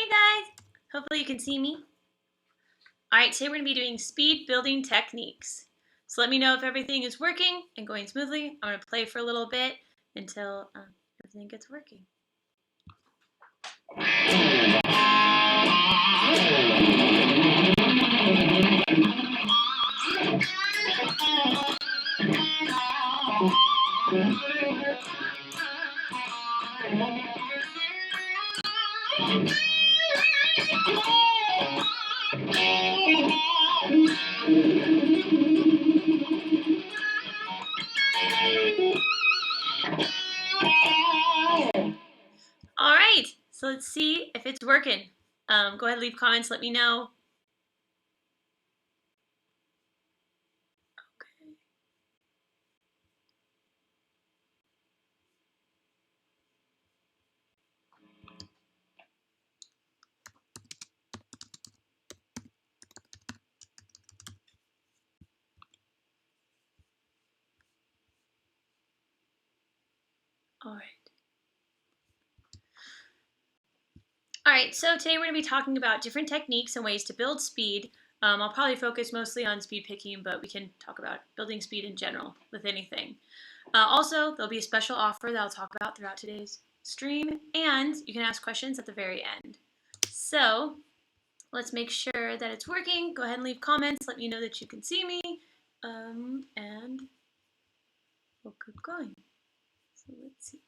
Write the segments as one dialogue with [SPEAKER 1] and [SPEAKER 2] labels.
[SPEAKER 1] Hey guys! Hopefully you can see me. Alright, today we're going to be doing speed building techniques. So let me know if everything is working and going smoothly. I'm going to play for a little bit until everything gets working. Alright, so let's see if it's working. Go ahead and leave comments, let me know. Okay. Alright, so today we're going to be talking about different techniques and ways to build speed. I'll probably focus mostly on speed picking, but we can talk about building speed in general with anything. Also, there'll be a special offer that I'll talk about throughout today's stream, and you can ask questions at the very end. So, let's make sure that it's working. Go ahead and leave comments. Let me know that you can see me, and we'll keep going. So let's see.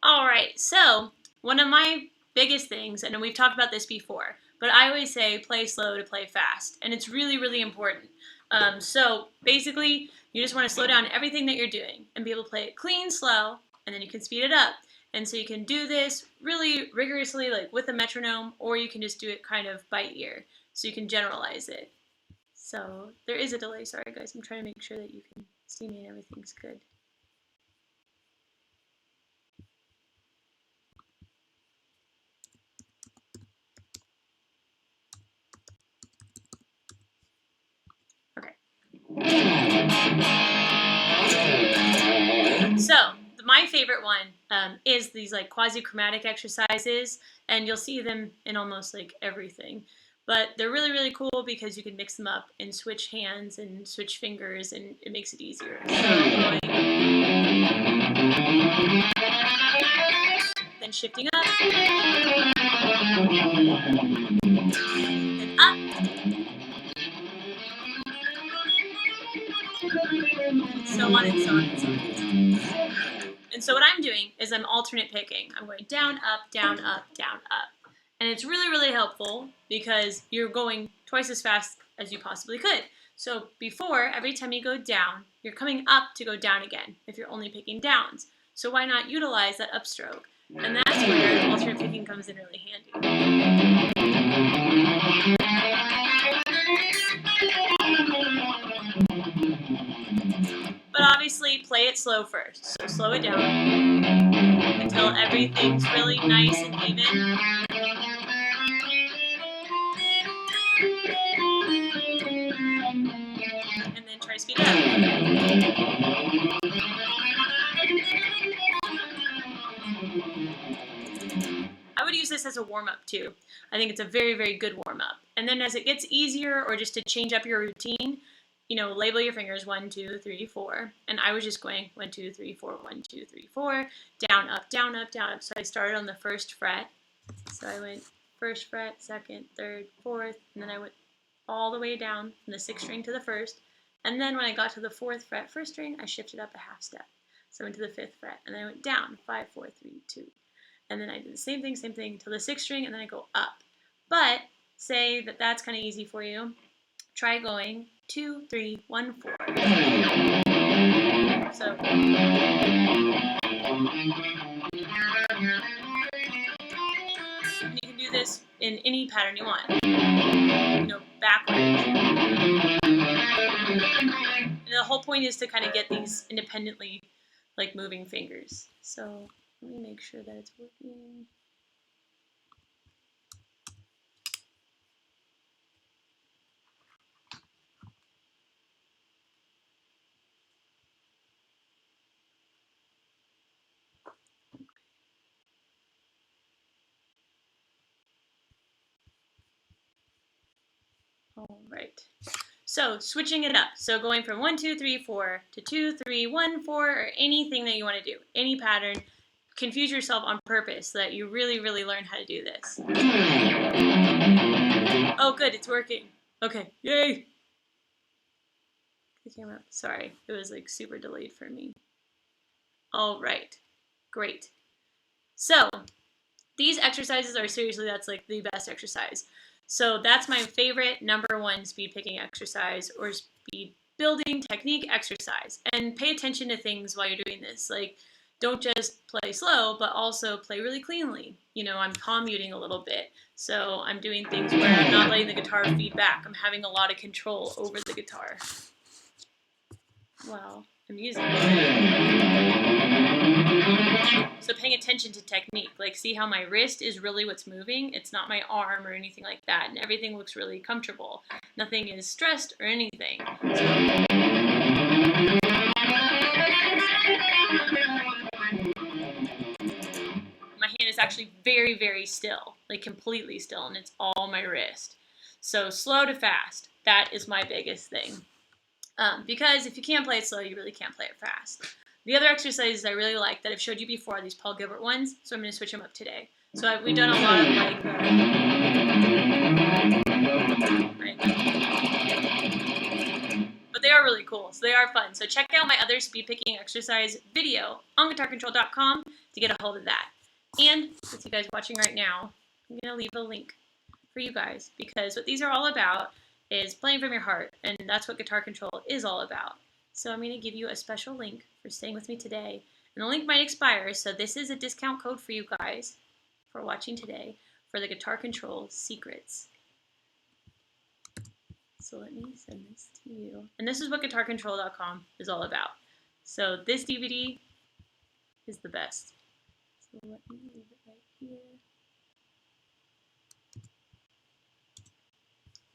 [SPEAKER 1] Alright, so one of my biggest things, and we've talked about this before, but I always say play slow to play fast, and it's really, really important. So basically, you just want to slow down everything that you're doing and be able to play it clean, slow, and then you can speed it up. And so you can do this really rigorously, like with a metronome, or you can just do it kind of by ear, so you can generalize it. So there is a delay, sorry guys, I'm trying to make sure that you can see me and everything's good. So my favorite one is these like quasi-chromatic exercises, and you'll see them in almost like everything. But they're really, really cool because you can mix them up and switch hands and switch fingers, and it makes it easier. So then shifting up, then up, so on and so on and so on. And so what I'm doing is I'm alternate picking. I'm going down, up, down, up, down, up. And it's really, really helpful because you're going twice as fast as you possibly could. So before, every time you go down, you're coming up to go down again if you're only picking downs. So why not utilize that upstroke? And that's where alternate picking comes in really handy. But obviously, play it slow first. So slow it down until everything's really nice and even. And then try to speed it up. I would use this as a warm-up too. I think it's a very, very good warm-up. And then as it gets easier, or just to change up your routine, you know, label your fingers 1, 2, 3, 4. And I was just going 1, 2, 3, 4, 1, 2, 3, 4, down, up, down, up, down, up. So I started on the first fret. So I went first fret, second, third, fourth, and then I went all the way down from the 6th string to the 1st. And then when I got to the 4th fret, 1st string, I shifted up a half step. So I went to the 5th fret, and then I went down, 5, 4, 3, 2. And then I did the same thing till the 6th string, and then I go up. But say that that's kind of easy for you. Try going 2, 3, 1, 4. So and you can do this in any pattern you want. You know, backwards. the whole point is to kind of get these independently, like, moving fingers. So let me make sure that it's working. All right. So switching it up. So going from 1, 2, 3, 4 to 2, 3, 1, 4, or anything that you want to do, any pattern. Confuse yourself on purpose so that you really, really learn how to do this. Oh, good, it's working. Okay, yay! The camera, sorry, it was like super delayed for me. All right, great. So these exercises are seriously, that's like the best exercise. So that's my favorite #1 speed picking exercise, or speed building technique exercise. And pay attention to things while you're doing this. Like, don't just play slow, but also play really cleanly. You know, I'm palm muting a little bit. So I'm doing things where I'm not letting the guitar feed back. I'm having a lot of control over the guitar. Wow, I'm using it. So paying attention to technique, like see how my wrist is really what's moving. It's not my arm or anything like that. And everything looks really comfortable. Nothing is stressed or anything. So, my hand is actually very, very still, like completely still, and it's all my wrist. So slow to fast, that is my biggest thing. Because if you can't play it slow, you really can't play it fast. The other exercises I really like that I've showed you before are these Paul Gilbert ones, so I'm going to switch them up today. So we've done a lot of like but they are really cool, so they are fun. So check out my other speed picking exercise video on guitarcontrol.com to get a hold of that. And with you guys watching right now, I'm going to leave a link for you guys, because what these are all about is playing from your heart, and that's what Guitar Control is all about. So I'm going to give you a special link for staying with me today, and the link might expire, so this is a discount code for you guys for watching today for the Guitar Control Secrets. So let me send this to you. And this is what guitarcontrol.com is all about. So this DVD is the best. So let me leave it right here.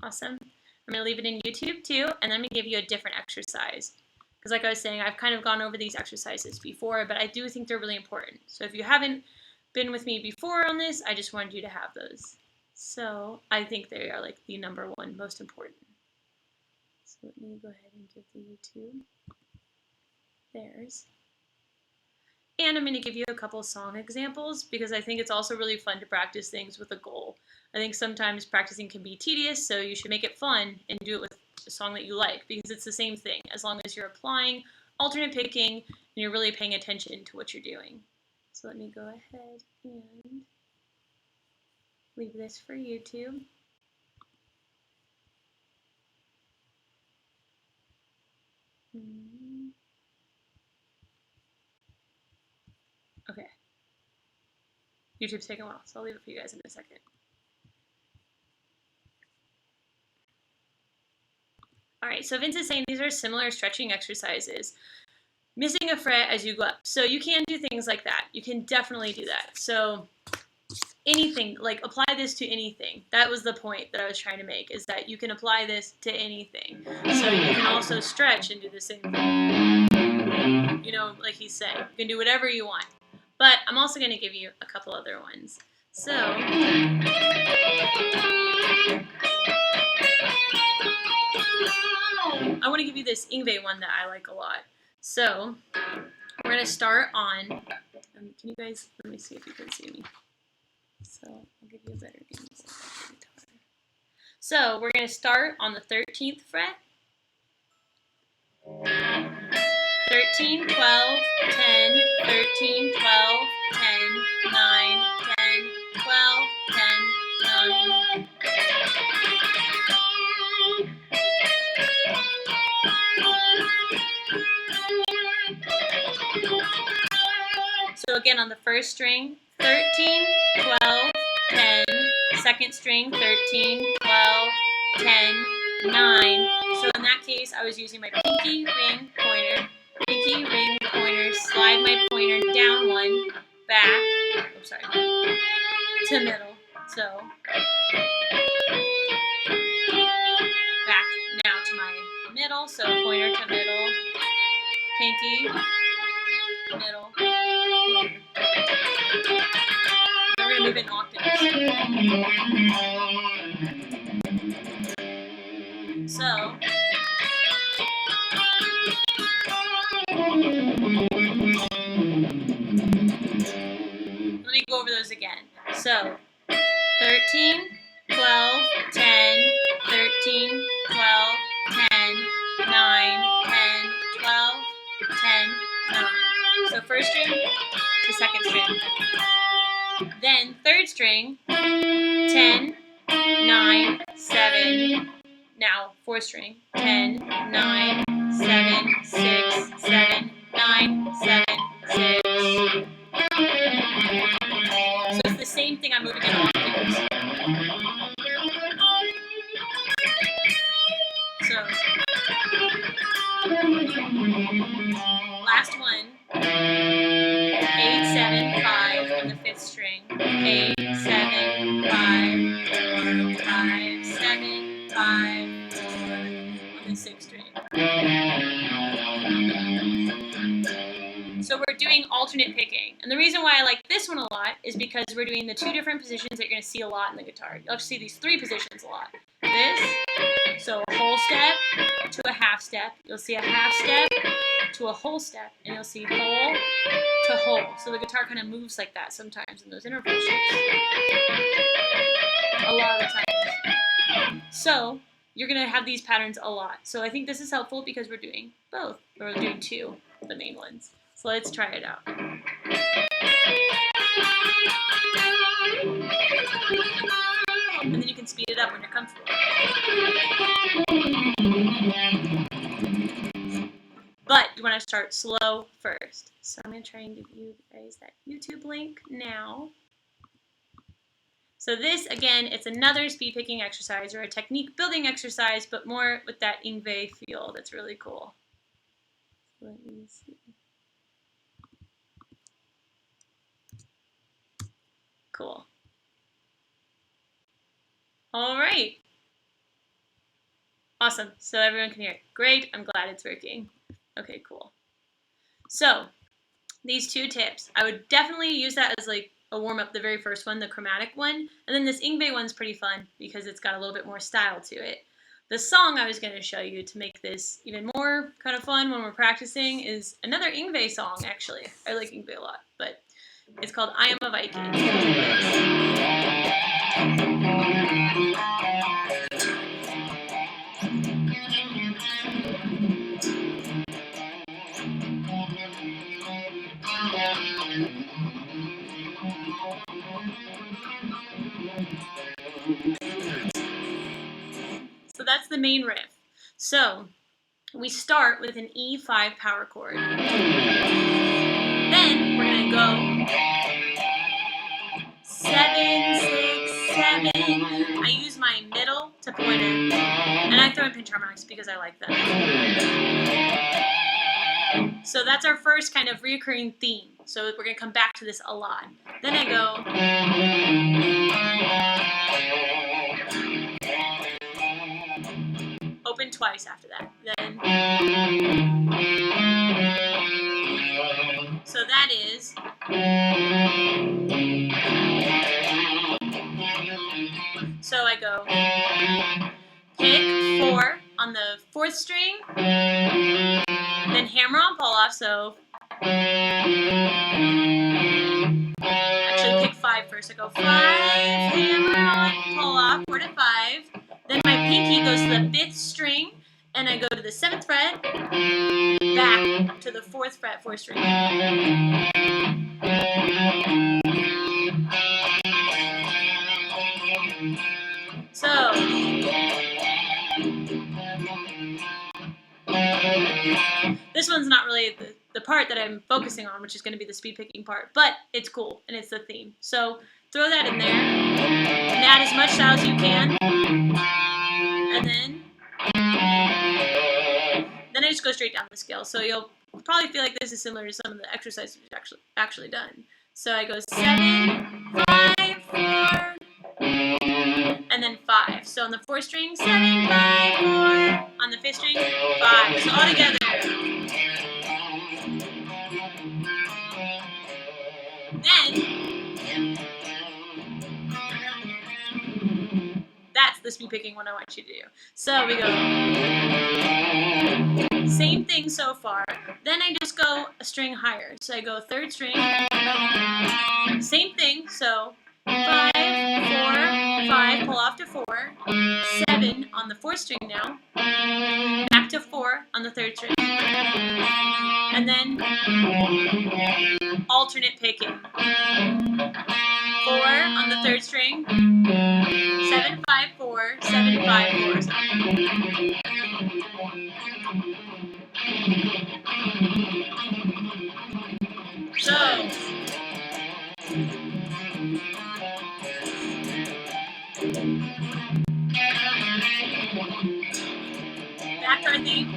[SPEAKER 1] Awesome. I'm going to leave it in YouTube too, and then I'm going to give you a different exercise. Because like I was saying, I've kind of gone over these exercises before, but I do think they're really important. So if you haven't been with me before on this, I just wanted you to have those. So I think they are like the #1 most important. So let me go ahead and give the YouTube theirs. And I'm going to give you a couple song examples, because I think it's also really fun to practice things with a goal. I think sometimes practicing can be tedious, so you should make it fun and do it with a song that you like, because it's the same thing as long as you're applying alternate picking and you're really paying attention to what you're doing. So let me go ahead and leave this for YouTube. Okay. YouTube's taking a while, so I'll leave it for you guys in a second. All right, so Vince is saying these are similar stretching exercises. Missing a fret as you go up. So you can do things like that. You can definitely do that. So anything, like apply this to anything. That was the point that I was trying to make, is that you can apply this to anything. So you can also stretch and do the same thing. You know, like he's saying, you can do whatever you want. But I'm also going to give you a couple other ones. So I want to give you this Yngwie one that I like a lot. So we're going to start on, can you guys, let me see if you can see me. So I'll give you a better angle. So we're going to start on the 13th fret. 13, 12, 10, 13, 12, 10, 9, 10, 12, 10, 9. So again, on the first string, 13, 12, 10, second string, 13, 12, 10, 9, So in that case, I was using my pinky, ring, pointer, slide my pointer down one, back, to middle. So back now to my middle, so pointer to middle, pinky, middle, pointer. Now we're going to move in octaves. So, let me go over those again. So, 13, 12, 10, 13, 12, 10, 9, 10, 12, 10, 9. So first string to second string. Then third string, 10, 9, 7. Now fourth string, 10, 9, 7, 6, 7, 9, 7, 6. So it's the same thing, I'm moving in octaves. So, last one, 8, 7, 5 on the fifth string. 8, 7, 5, 4, 5, 7, 5, 4 on the sixth string. So we're doing alternate picking. And the reason why I like this one a lot is because we're doing the two different positions that you're going to see a lot in the guitar. You'll see these three positions a lot. This, so a whole step to a half step. You'll see a half step to a whole step. And you'll see whole to whole. So the guitar kind of moves like that sometimes in those interval shapes. A lot of the times. So you're going to have these patterns a lot. So I think this is helpful because we're doing both. Or we're doing two of the main ones. So let's try it out. And then you can speed it up when you're comfortable. But you want to start slow first. So I'm going to try and give you guys that YouTube link now. So this, again, it's another speed picking exercise or a technique building exercise, but more with that Yngwie feel. That's really cool. Let me see. Cool. All right. Awesome. So everyone can hear it. Great. I'm glad it's working. Okay, cool. So these two tips, I would definitely use that as like a warm-up, the very first one, the chromatic one. And then this Yngwie one's pretty fun because it's got a little bit more style to it. The song I was going to show you to make this even more kind of fun when we're practicing is another Yngwie song, actually. I like Yngwie a lot, but it's called I Am a Viking. So that's the main riff. So we start with an E5 power chord. Then we're going to go 7, 6, 7. I use my middle to pointer, and I throw in pinch harmonics because I like them. So that's our first kind of reoccurring theme. So we're going to come back to this a lot. Then I go. Open twice after that. Then. So that is. So I go pick 4 on the 4th string, then hammer on pull off. So actually pick 5 first. I go 5, hammer on pull off, 4 to 5. Then my pinky goes to the 5th string, and I go to the 7th fret, back to the 4th fret, 4th string. So, this one's not really the part that I'm focusing on, which is going to be the speed picking part, but it's cool, and it's the theme. So, throw that in there, and add as much style as you can, and then then I just go straight down the scale. So you'll probably feel like this is similar to some of the exercises we've actually done. So I go 7, 5, 4, and then 5. So on the 4th string, 7, 5, 4. On the 5th string, 5. So all together. Then that's the speed picking one I want you to do. So we go same thing so far. Then I just go a string higher. So I go 3rd string, same thing. So 5, 4, 5, pull off to 4, 7 on the 4th string now, back to 4 on the 3rd string, and then alternate picking. 4 on the 3rd string, 7, 5, 4, 7, 5, 4. So back to our theme.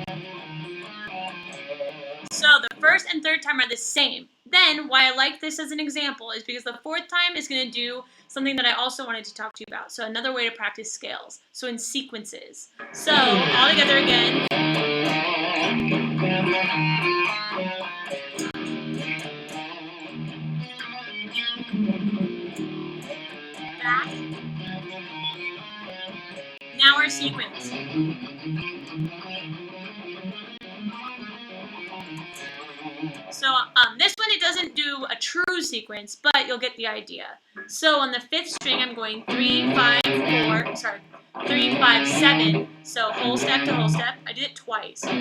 [SPEAKER 1] So the 1st and 3rd time are the same. Then why I like this as an example is because the 4th time is going to do something that I also wanted to talk to you about. So another way to practice scales. So in sequences. So all together again. Back. Now our sequence. So this one, it doesn't do a true sequence, but you'll get the idea. So on the 5th string, I'm going 3, 5, 4, 3, 5, 7. So whole step to whole step. I did it twice. Then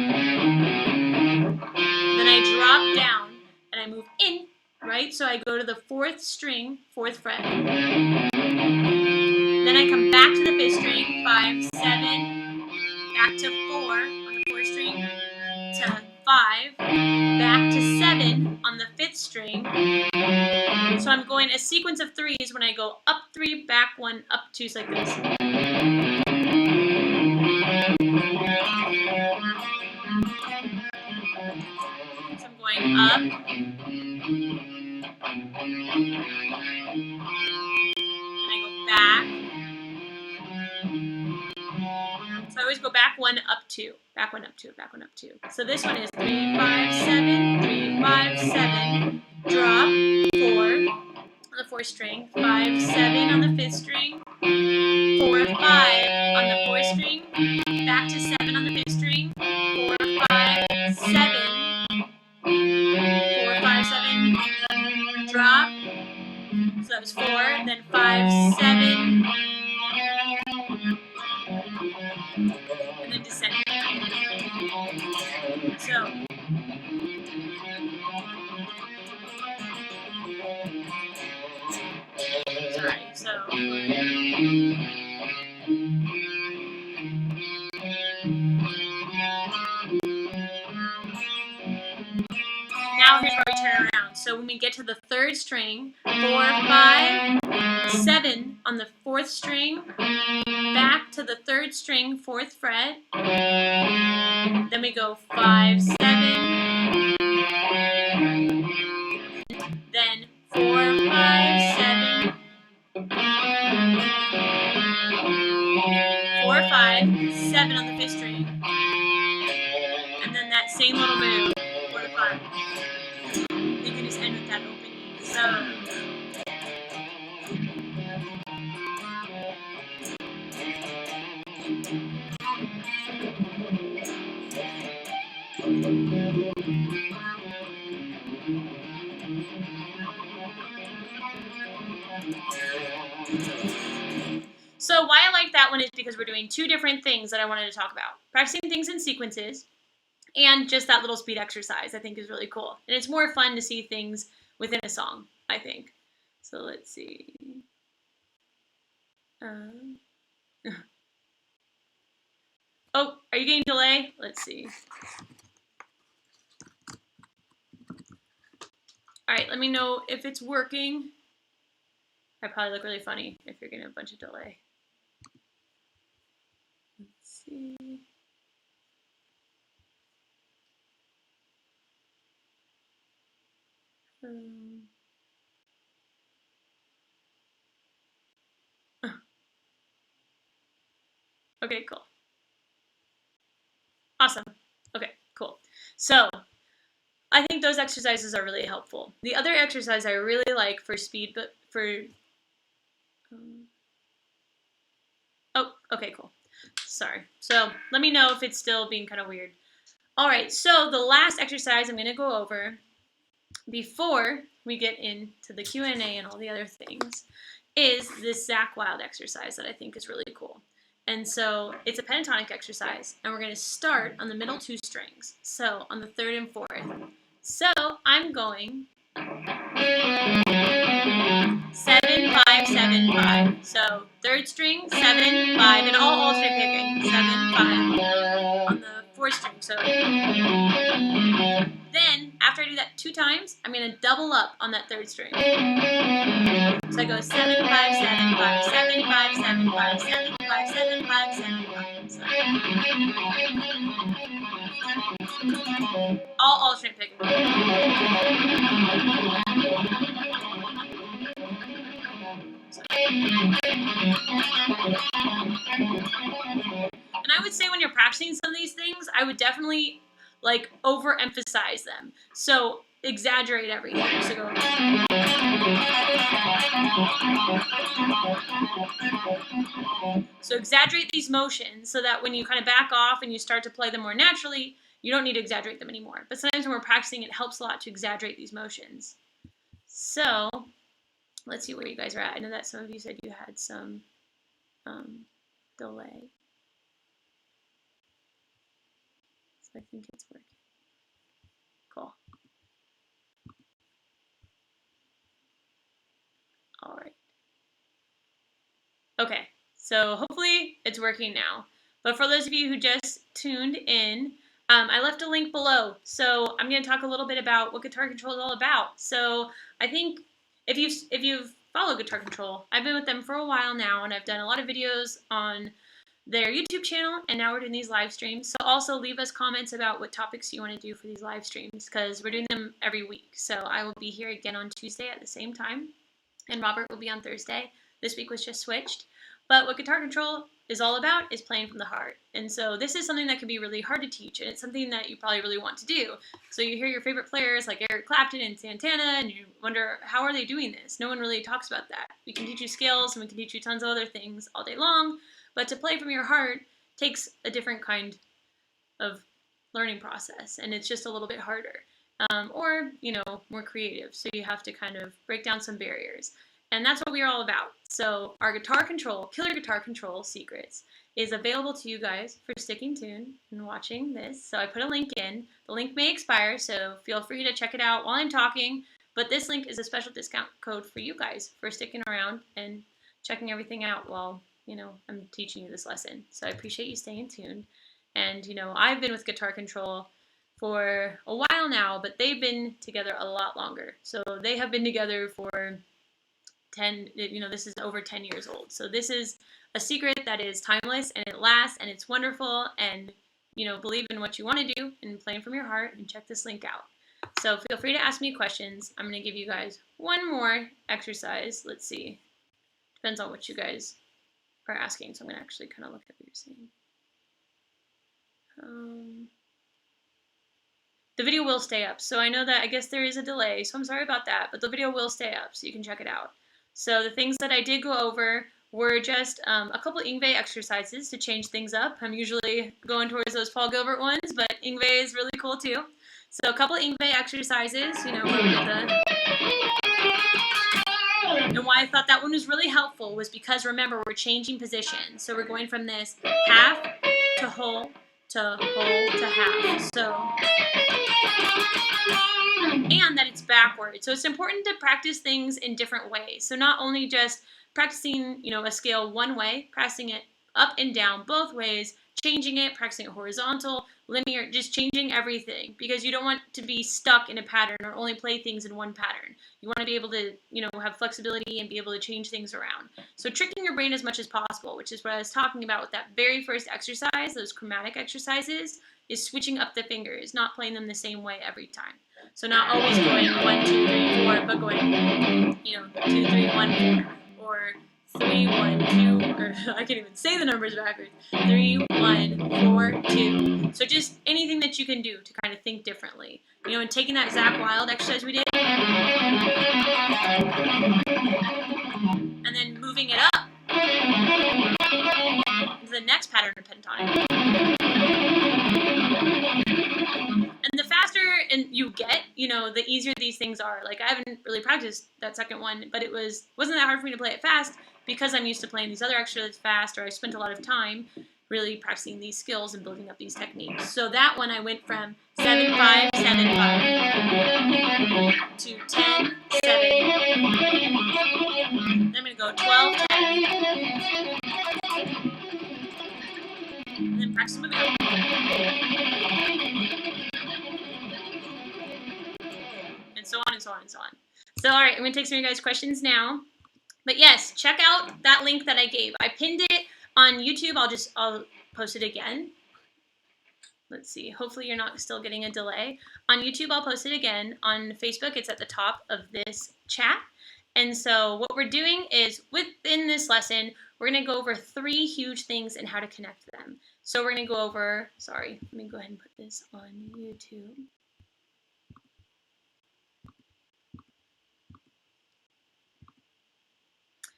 [SPEAKER 1] I drop down and I move in, right? So I go to the 4th string, 4th fret. Then I come back to the 5th string, 5, 7, back to 4 on the 4th string, to 5, back to 7 on the 5th string. So I'm going a sequence of 3s when I go up 3, back 1, up 2, like this. So I'm going up, and I go back. So I always go back 1, up 2, back 1, up 2, back 1, up 2. So this one is 3, 5, 7, 3, 5, 7, drop, 4 on the 4th string, 5, 7 on the 5th string, 4, 5 on the 4th string, back to 7 on the 5th string, 4, 5, 7, 4, 5, 7, drop. So that was 4, then 5, 7, and then descend. So sorry, so now here's where we turn around. So when we get to the 3rd string, 4, 5, 7 on the 4th string, back to the 3rd string, 4th fret. Then we go 5, 7, then 4, 5, 7, 4, 5, 7 on the 5th string, and then that same little move, 4 to 5. You can just end with that opening. So So why I like that one is because we're doing 2 different things that I wanted to talk about. Practicing things in sequences and just that little speed exercise I think is really cool. And it's more fun to see things within a song, I think. So let's see. Oh, are you getting delay? Let's see. All right, let me know if it's working. I probably look really funny if you're getting a bunch of delay. Let's see. Okay, cool. Awesome. Okay, cool. So I think those exercises are really helpful. The other exercise I really like for speed, but for oh, okay, cool. Sorry. So let me know if it's still being kind of weird. All right, so the last exercise I'm going to go over before we get into the Q&A and all the other things is this Zakk Wylde exercise that I think is really cool. And so it's a pentatonic exercise, and we're going to start on the middle 2 strings, so on the 3rd and 4th. So I'm going 7, 5, 7, 5. So 3rd string, 7, 5, and I'll alternate picking 7, 5 on the 4th string. So then after I do that 2 times, I'm going to double up on that 3rd string. So I go 7, 5, 7, 5, 7, 5, 7, 5, 7, 5, 7, 5, 7, 5. So I'll alternate pick. And I would say when you're practicing some of these things, I would definitely like overemphasize them. So exaggerate everything. So go. So exaggerate these motions so that when you kind of back off and you start to play them more naturally, you don't need to exaggerate them anymore. But sometimes when we're practicing, it helps a lot to exaggerate these motions. So let's see where you guys are at. I know that some of you said you had some delay. So I think it's working. Cool. All right. Okay, so hopefully it's working now. But for those of you who just tuned in, I left a link below. So I'm going to talk a little bit about what Guitar Control is all about. So I think if you've followed Guitar Control, I've been with them for a while now, and I've done a lot of videos on their YouTube channel, and now we're doing these live streams. So also leave us comments about what topics you want to do for these live streams, because we're doing them every week. So I will be here again on Tuesday at the same time, and Robert will be on Thursday. This week was just switched. But what Guitar Control is all about is playing from the heart. And so this is something that can be really hard to teach, and it's something that you probably really want to do. So you hear your favorite players like Eric Clapton and Santana, and you wonder, how are they doing this? No one really talks about that. We can teach you scales, and we can teach you tons of other things all day long, but to play from your heart takes a different kind of learning process, and it's just a little bit harder. Or, you know, more creative. So you have to kind of break down some barriers. And that's what we're all about. So our Guitar Control, Killer Guitar Control Secrets is available to you guys for sticking tuned and watching this. So I put a link in. The link may expire, so feel free to check it out while I'm talking. But this link is a special discount code for you guys for sticking around and checking everything out while, you know, I'm teaching you this lesson. So I appreciate you staying tuned. And, you know, I've been with Guitar Control for a while now, but they've been together a lot longer. So they have been together for 10, you know, this is over 10 years old. So this is a secret that is timeless, and it lasts, and it's wonderful, and, you know, believe in what you want to do and playing from your heart, and check this link out. So feel free to ask me questions. I'm going to give you guys one more exercise. Let's see. Depends on what you guys are asking. So I'm going to actually kind of look at what you're saying. The video will stay up. So I know that I guess there is a delay, so I'm sorry about that, but the video will stay up so you can check it out. So the things that I did go over were just a couple of Yngwie exercises to change things up. I'm usually going towards those Paul Gilbert ones, but Yngwie is really cool too. So a couple of Yngwie exercises, you know, where we did the... And why I thought that one was really helpful was because, remember, we're changing position. So we're going from this half to whole to whole to half. So... and that it's backwards. So it's important to practice things in different ways. So not only just practicing, you know, a scale one way, practicing it up and down both ways, changing it, practicing it horizontal, linear, just changing everything, because you don't want to be stuck in a pattern or only play things in one pattern. You want to be able to, you know, have flexibility and be able to change things around. So tricking your brain as much as possible, which is what I was talking about with that very first exercise, those chromatic exercises, is switching up the fingers, not playing them the same way every time. So not always going 1, 2, 3, but going, 2, 3, 1, 4, or 3, 1, 2, or I can't even say the numbers backwards. 3, 1, 4, 2. So just anything that you can do to kind of think differently. And taking that Zakk Wylde exercise we did, and then moving it up to the next pattern of pentatonic. And the faster you get, the easier these things are. Like, I haven't really practiced that second one, but wasn't that hard for me to play it fast because I'm used to playing these other extras fast, or I spent a lot of time really practicing these skills and building up these techniques. So that one I went from 7, 5, 7, 5 to 10, 7. Then I'm going to go 12, 10. And then practice moving up. And so on and so on and so on. So, all right, I'm going to take some of you guys' questions now. But yes, check out that link that I gave. I pinned it on YouTube. I'll post it again. Let's see. Hopefully you're not still getting a delay. On YouTube, I'll post it again. On Facebook, it's at the top of this chat. And so what we're doing is, within this lesson, we're going to go over 3 huge things and how to connect them. So we're going to go over, sorry, let me go ahead and put this on YouTube.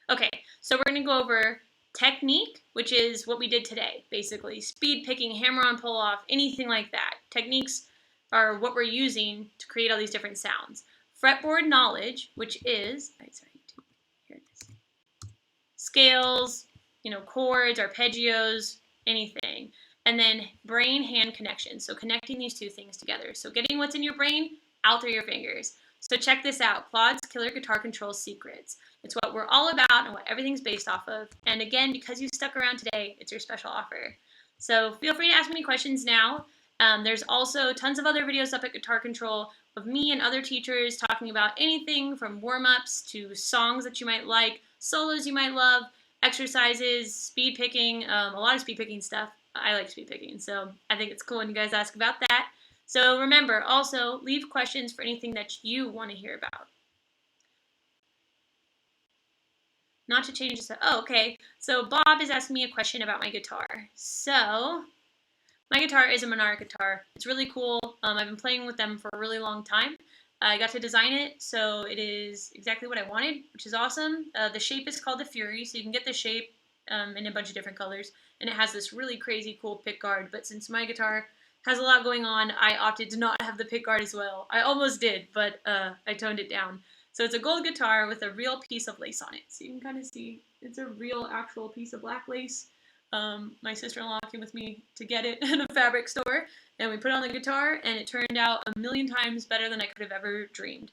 [SPEAKER 1] Okay, so we're going to go over technique, which is what we did today, basically. Speed picking, hammer on, pull off, anything like that. Techniques are what we're using to create all these different sounds. Fretboard knowledge, which is, here it is. Scales, chords, arpeggios, anything. And then brain-hand connection, so connecting these 2 things together. So getting what's in your brain out through your fingers. So check this out, Claude's Killer Guitar Control Secrets. It's what we're all about and what everything's based off of. And again, because you stuck around today, it's your special offer. So feel free to ask me questions now. There's also tons of other videos up at Guitar Control of me and other teachers talking about anything from warm-ups to songs that you might like, solos you might love, exercises, speed picking, a lot of speed picking stuff. I like speed picking, so I think it's cool when you guys ask about that. So remember, also, leave questions for anything that you want to hear about. Not to change this. Oh, okay. So Bob is asking me a question about my guitar. So my guitar is a Monarch guitar. It's really cool. I've been playing with them for a really long time. I got to design it, so it is exactly what I wanted, which is awesome. The shape is called the Fury, so you can get the shape in a bunch of different colors. And it has this really crazy cool pickguard, but since my guitar has a lot going on, I opted to not have the pickguard as well. I almost did, but I toned it down. So it's a gold guitar with a real piece of lace on it. So you can kind of see it's a real actual piece of black lace. My sister-in-law came with me to get it in a fabric store, and we put it on the guitar, and it turned out a million times better than I could have ever dreamed.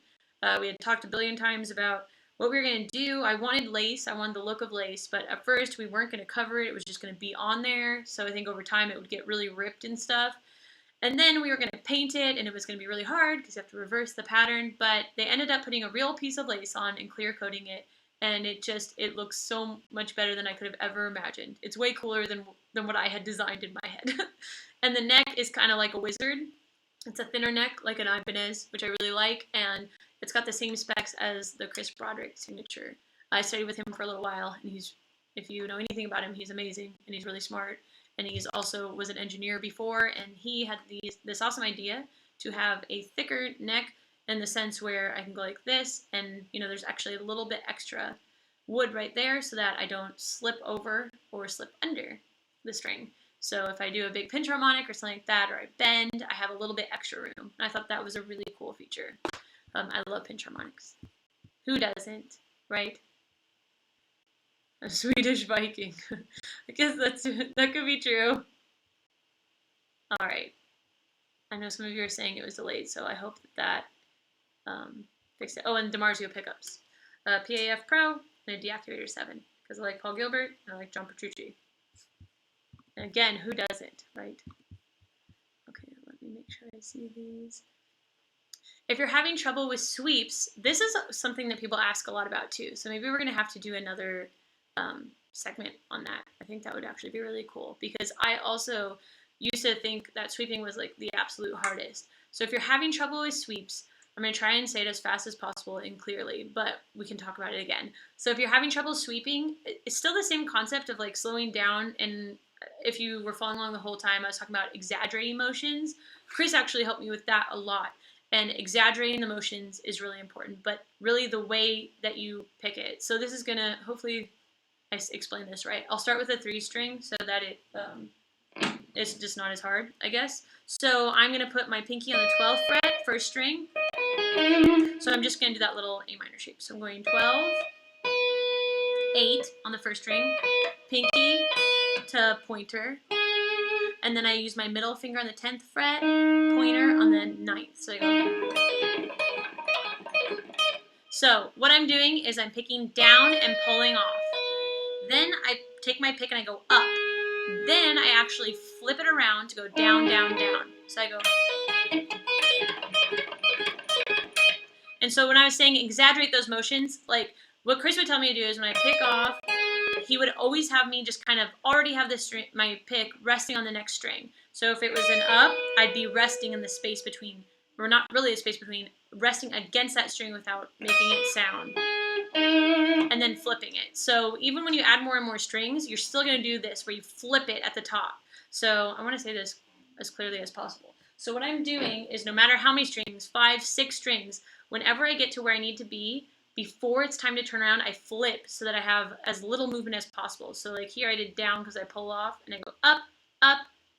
[SPEAKER 1] We had talked a billion times about what we were going to do. I wanted lace. I wanted the look of lace, but at first we weren't going to cover it. It was just going to be on there. So I think over time it would get really ripped and stuff. And then we were going to paint it, and it was going to be really hard because you have to reverse the pattern. But they ended up putting a real piece of lace on and clear coating it. And it looks so much better than I could have ever imagined. It's way cooler than what I had designed in my head. And the neck is kind of like a wizard. It's a thinner neck, like an Ibanez, which I really like. And it's got the same specs as the Chris Broderick signature. I studied with him for a little while, and if you know anything about him, he's amazing, and he's really smart. And he's also was an engineer before, and he had this awesome idea to have a thicker neck in the sense where I can go like this, and there's actually a little bit extra wood right there so that I don't slip over or slip under the string. So if I do a big pinch harmonic or something like that, or I bend, I have a little bit extra room. And I thought that was a really cool feature. I love pinch harmonics. Who doesn't, right? A Swedish Viking. I guess that could be true. All right. I know some of you are saying it was delayed, so I hope that fixed it. Oh, and DiMarzio pickups. PAF Pro and a Deactivator 7, because I like Paul Gilbert and I like John Petrucci. And again, who doesn't, right? Okay, let me make sure I see these. If you're having trouble with sweeps, this is something that people ask a lot about too. So maybe we're going to have to do another segment on that. I think that would actually be really cool, because I also used to think that sweeping was like the absolute hardest. So if you're having trouble with sweeps, I'm going to try and say it as fast as possible and clearly, but we can talk about it again. So if you're having trouble sweeping, it's still the same concept of like slowing down. And if you were following along the whole time, I was talking about exaggerating motions. Chris actually helped me with that a lot. And exaggerating the motions is really important, but really the way that you pick it. So this is going to, hopefully I explain this right. I'll start with a 3-string so that it's just not as hard, I guess. So I'm going to put my pinky on the 12th fret, 1st string. So I'm just going to do that little A minor shape. So I'm going 12, 8 on the 1st string, pinky to pointer, and then I use my middle finger on the 10th fret, pointer on the 9th. So I go. So what I'm doing is I'm picking down and pulling off. Then I take my pick and I go up. Then I actually flip it around to go down, down, down. So I go. And so when I was saying exaggerate those motions, like what Chris would tell me to do is when I pick off, he would always have me just kind of already have this string, my pick resting on the next string. So if it was an up, I'd be resting in the space between, or not really a space between, resting against that string without making it sound. And then flipping it. So even when you add more and more strings, you're still going to do this where you flip it at the top. So I want to say this as clearly as possible. So what I'm doing is no matter how many strings, 5, 6 strings, whenever I get to where I need to be, before it's time to turn around, I flip so that I have as little movement as possible. So like here I did down because I pull off and I go up, up,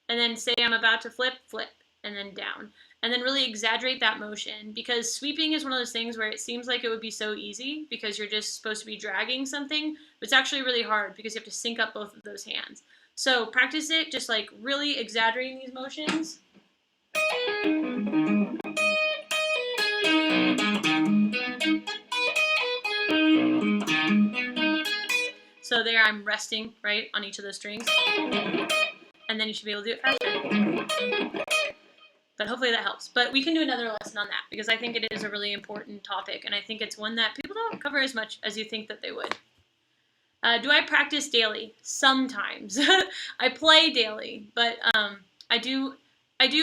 [SPEAKER 1] and then say I'm about to flip, flip, and then down. And then really exaggerate that motion, because sweeping is one of those things where it seems like it would be so easy because you're just supposed to be dragging something, but it's actually really hard because you have to sync up both of those hands. So practice it, just like really exaggerating these motions. So there I'm resting, right, on each of those strings. And then you should be able to do it faster. But hopefully that helps. But we can do another lesson on that because I think it is a really important topic. And I think it's one that people don't cover as much as you think that they would. Do I practice daily? Sometimes. I play daily, but I do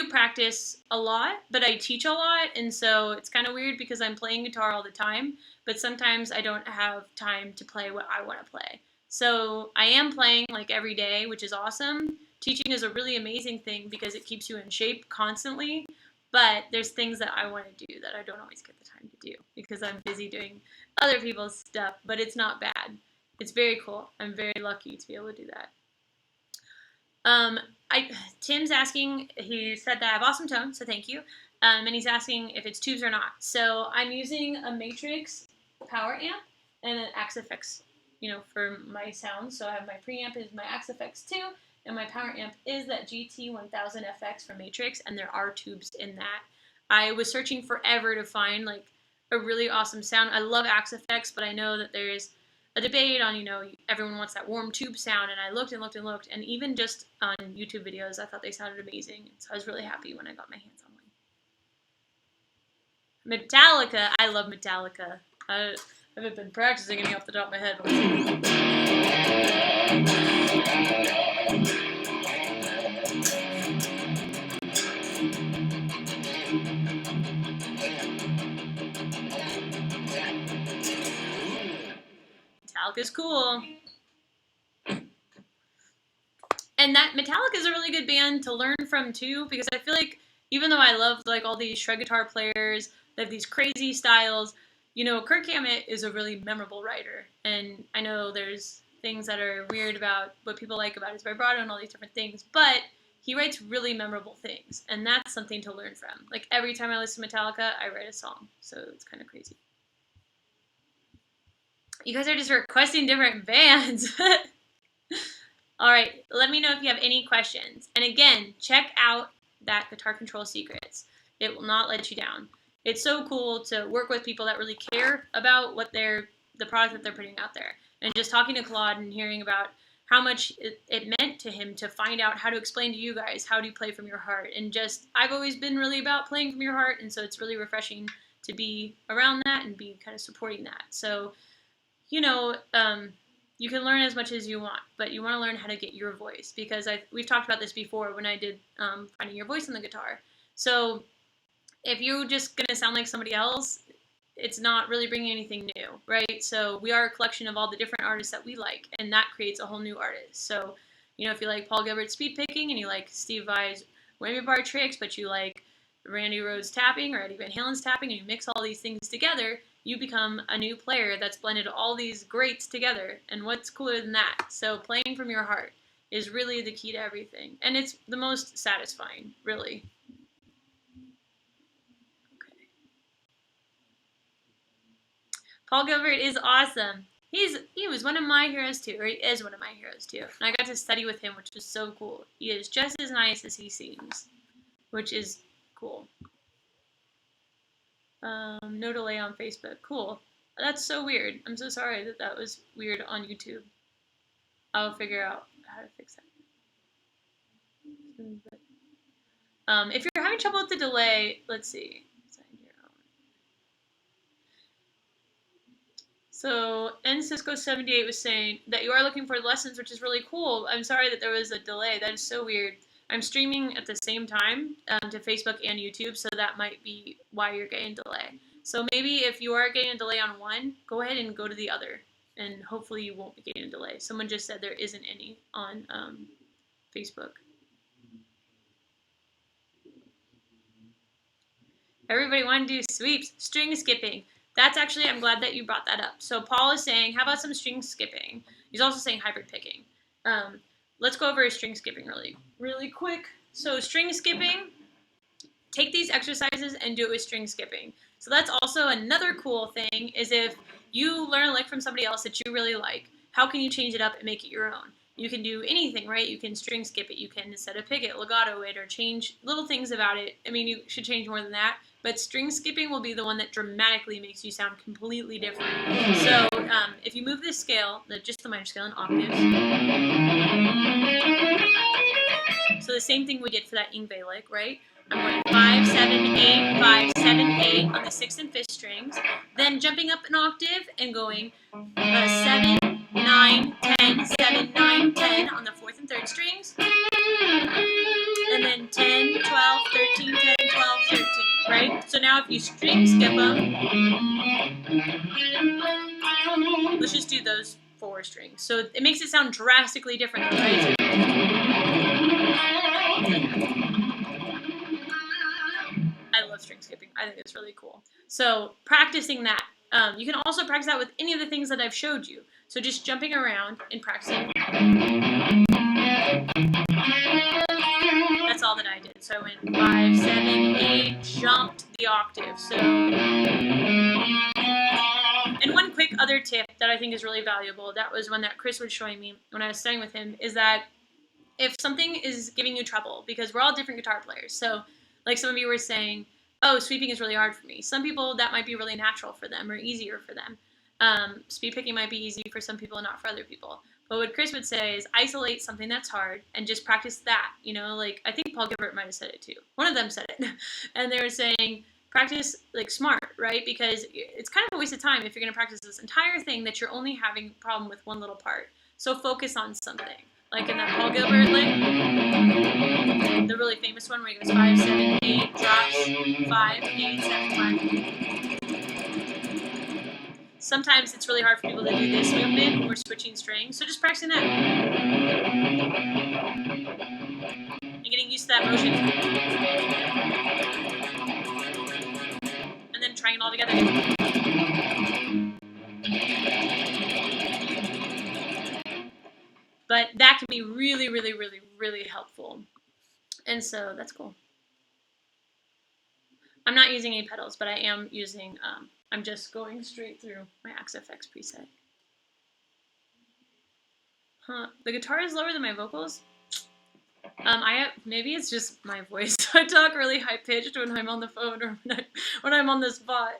[SPEAKER 1] practice a lot, but I teach a lot. And so it's kind of weird because I'm playing guitar all the time, but sometimes I don't have time to play what I want to play. So I am playing like every day, which is awesome. Teaching is a really amazing thing because it keeps you in shape constantly, but there's things that I want to do that I don't always get the time to do because I'm busy doing other people's stuff, but it's not bad. It's very cool. I'm very lucky to be able to do that. Tim's asking, he said that I have awesome tone, so thank you. And he's asking if it's tubes or not. So I'm using a Matrix power amp and an Axe FX, for my sound. So I have my preamp is my Axe FX 2, and my power amp is that GT1000FX from Matrix, and there are tubes in that. I was searching forever to find like a really awesome sound. I love Axe FX, but I know that there's a debate on, everyone wants that warm tube sound, and I looked and looked and looked, and even just on YouTube videos, I thought they sounded amazing, so I was really happy when I got my hands on one. Metallica, I love Metallica. I haven't been practicing any off the top of my head. Metallica's cool. And that Metallica is a really good band to learn from too, because I feel like even though I love like all these shred guitar players, they have these crazy styles, Kirk Hammett is a really memorable writer. And I know there's things that are weird about what people like about his vibrato and all these different things, but he writes really memorable things, and that's something to learn from. Like every time I listen to Metallica, I write a song, so it's kind of crazy. You guys are just requesting different bands. All right, let me know if you have any questions. And again, check out that Guitar Control Secrets. It will not let you down. It's so cool to work with people that really care about what the product that they're putting out there. And just talking to Claude and hearing about how much it meant to him to find out how to explain to you guys how do you play from your heart. And just, I've always been really about playing from your heart, and so it's really refreshing to be around that and be kind of supporting that. So, you can learn as much as you want, but you want to learn how to get your voice, because we've talked about this before when I did finding your voice on the guitar. So if you're just going to sound like somebody else, it's not really bringing anything new, right? So we are a collection of all the different artists that we like, and that creates a whole new artist. So, you know, if you like Paul Gilbert's speed picking and you like Steve Vai's whammy bar tricks, but you like Randy Rhoads tapping or Eddie Van Halen's tapping, and you mix all these things together, you become a new player that's blended all these greats together. And what's cooler than that? So playing from your heart is really the key to everything. And it's the most satisfying, really. Okay. Paul Gilbert is awesome. He was one of my heroes too, or he is one of my heroes too. And I got to study with him, which was so cool. He is just as nice as he seems, which is cool. No delay on Facebook. Cool. That's so weird. I'm so sorry that that was weird on YouTube. I'll figure out how to fix that. If you're having trouble with the delay, let's see. So ncisco78 was saying that you are looking for lessons, which is really cool. I'm sorry that there was a delay. That is so weird. I'm streaming at the same time to Facebook and YouTube, so that might be why you're getting a delay. So maybe if you are getting a delay on one, go ahead and go to the other, and hopefully you won't be getting a delay. Someone just said there isn't any on Facebook. Everybody want to do sweeps, string skipping. That's actually, I'm glad that you brought that up. So Paul is saying, how about some string skipping? He's also saying hybrid picking. Let's go over string skipping really quick. So string skipping, take these exercises and do it with string skipping. So that's also another cool thing, is if you learn a lick from somebody else that you really like, how can you change it up and make it your own? You can do anything, right? You can string skip it. You can, instead of pick it, legato it, or change little things about it. I mean, you should change more than that. But string skipping will be the one that dramatically makes you sound completely different. So if you move this scale, just the minor scale in octaves. So the same thing we did for that Yngwie lick, right? I'm going 5, 7, 8, 5, 7, 8 on the 6th and 5th strings. Then jumping up an octave and going 7, 9, 10, 7, 9, 10 on the 4th and 3rd strings. And then 10, 12, 13, 10, 12, 13, right? So now if you string skip them, let's just do those 4 strings. So it makes it sound drastically different, right? I love string skipping. I think it's really cool. So practicing that. You can also practice that with any of the things that I've showed you. So just jumping around and practicing. That's all that I did. So I went 5, 7, 8, jumped the octave. So, and one quick other tip that I think is really valuable, that was one that Chris was showing me when I was studying with him, is that if something is giving you trouble, because we're all different guitar players, so like some of you were saying, oh, sweeping is really hard for me. Some people, that might be really natural for them or easier for them. Speed picking might be easy for some people and not for other people. But what Chris would say is isolate something that's hard and just practice that. You know, like I think Paul Gilbert might have said it too. One of them said it. And they were saying practice like smart, right? Because it's kind of a waste of time if you're going to practice this entire thing that you're only having a problem with one little part. So focus on something. Like in that Paul Gilbert lick, the really famous one where he goes 5, 7, 8, drops 5, 8, 7, 5. Sometimes it's really hard for people to do this movement when we're switching strings, so just practicing that. And getting used to that motion. And then trying it all together. But that can be really, really, really, really helpful. And so that's cool. I'm not using any pedals, but I am using, I'm just going straight through my XFX preset. Huh, the guitar is lower than my vocals? Maybe it's just my voice. I talk really high pitched when I'm on the phone or when I'm on the spot.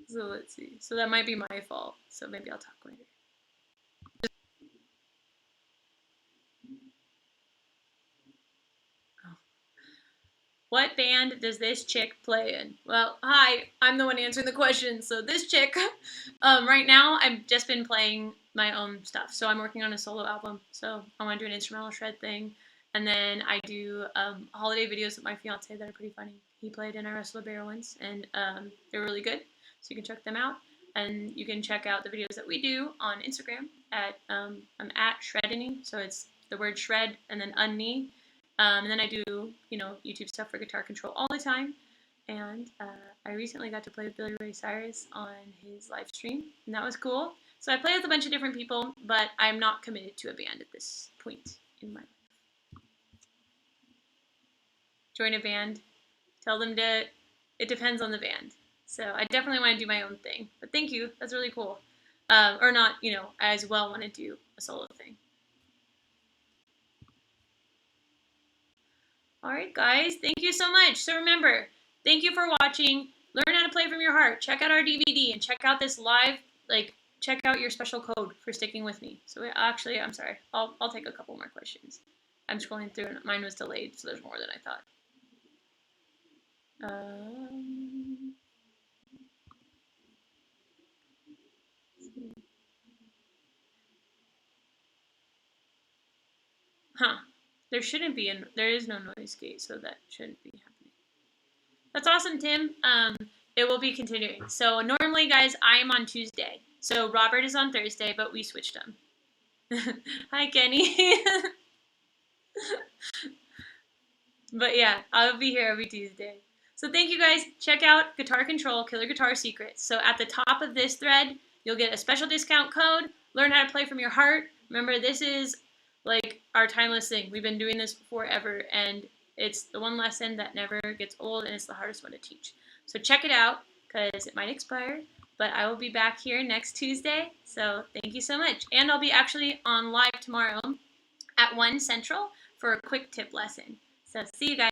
[SPEAKER 1] So let's see. So that might be my fault. So maybe I'll talk later. What band does this chick play in? Well, hi, I'm the one answering the question. So this chick, right now, I've just been playing my own stuff. So I'm working on a solo album. So I want to do an instrumental shred thing. And then I do holiday videos with my fiance that are pretty funny. He played in our Wrestle a Bear once, and they're really good, so you can check them out. And you can check out the videos that we do on Instagram at I'm at Shredini, so it's the word shred and then unni. And then I do YouTube stuff for Guitar Control all the time. And I recently got to play with Billy Ray Cyrus on his live stream, and that was cool. So I play with a bunch of different people, but I'm not committed to a band at this point in my life. Join a band. Tell them to, it depends on the band. So I definitely want to do my own thing. But thank you. That's really cool. Or not, I as well want to do a solo thing. All right, guys. Thank you so much. So remember, thank you for watching. Learn how to play from your heart. Check out our DVD and check out this live, check out your special code for sticking with me. So actually, I'm sorry. I'll take a couple more questions. I'm scrolling through and mine was delayed, so there's more than I thought. There shouldn't be, there is no noise gate, so that shouldn't be happening. That's awesome, Tim. It will be continuing. So normally, guys, I am on Tuesday. So Robert is on Thursday, but we switched them. Hi, Kenny. But yeah, I'll be here every Tuesday. So thank you, guys. Check out Guitar Control, Killer Guitar Secrets. So at the top of this thread, you'll get a special discount code. Learn how to play from your heart. Remember, this is our timeless thing. We've been doing this forever, and it's the one lesson that never gets old, and it's the hardest one to teach. So check it out, because it might expire, but I will be back here next Tuesday. So thank you so much. And I'll be actually on live tomorrow at 1 Central for a quick tip lesson. So see you guys.